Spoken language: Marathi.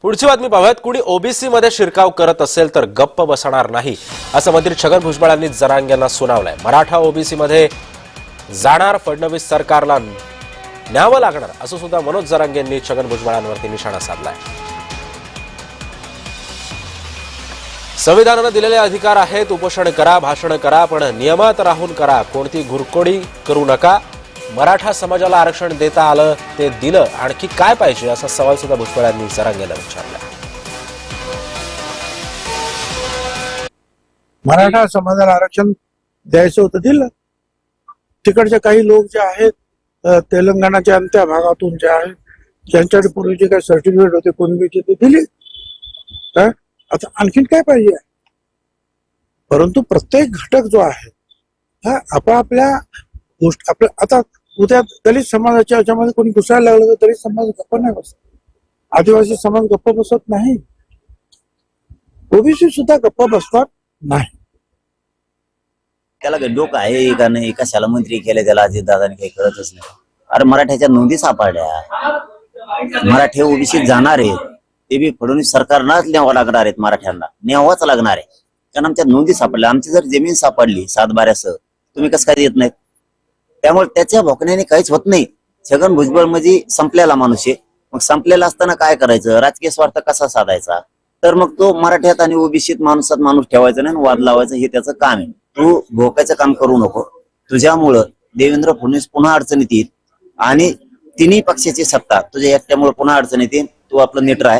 पुढची बातमी पाहूयात. कुणी ओबीसी मध्ये शिरकाव करत असेल तर गप्प बसणार नाही, असं मंत्री छगन भुजबळ यांनी जरांगे यांना सुनावलंय. मराठा ओबीसी मध्ये जाणार फडणवीस सरकारला न्यावं लागणार, असं सुद्धा मनोज जरांगे यांनी छगन भुजबळांवरती निशाणा साधलाय. संविधानानं दिलेले अधिकार आहेत. उपोषण करा, भाषण करा, पण नियमात राहून करा. कोणती घुरखोडी करू नका. मराठा समाजाला आरक्षण देता आलं ते दिलं, आणखी काय पाहिजे, असा सवाल सुद्धा भुजबळ यांनी जरांगेला विचारला. मराठा समाजाला आरक्षण द्यायचं होतं, दिलं. तिकडचे काही लोक जे आहेत तेलंगणाच्या त्या भागातून जे आहेत, ज्यांच्याकडे पूर्वीचे काही सर्टिफिकेट होते कुणबीचे, ते दिले. आता आणखीन काय पाहिजे. परंतु प्रत्येक घटक जो आहे हा आपापल्या गोष्ट आपल्या, आता उद्या दलित समाजाच्या याच्यामध्ये कोणी घुसायला लागलं तर दलित समाज गप्प नाही बसत, आदिवासी समाज गप्प बसत नाही, ओबीसी सुद्धा गप्प बसणार नाही. त्याला डोकं आहे का नाही, कशाला मंत्री केले त्याला अजितदादांनी काही कळतच नाही. अरे मराठ्याच्या नोंदी सापडल्या, मराठे ओबीसीत जाणार आहेत, ते बी फडणवीस सरकारलाच न्यावं लागणार आहेत. मराठ्यांना न्यावाच लागणार आहे, कारण आमच्या नोंदी सापडल्या. आमची जर जमीन सापडली सातबाऱ्यासह, तुम्ही कसं काय देत नाहीत? त्यामुळे त्याच्या भोकण्याने काहीच होत नाही. छगन भुजबळ म्हणजे संपलेला माणूस आहे. मग संपलेला असताना काय करायचं, राजकीय स्वार्थ कसा साधायचा, तर मग तो मराठ्यात आणि ओबीसीत माणूस ठेवायचा नाही, वाद लावायचं, हे त्याचं काम आहे. तू भोकायचं काम करू नको. तुझ्यामुळं देवेंद्र फडणवीस पुन्हा अडचणीत येईल आणि तिन्ही पक्षाची सत्ता तुझ्या एकट्यामुळे पुन्हा अडचणीत येईल. तू आपलं नीट राह.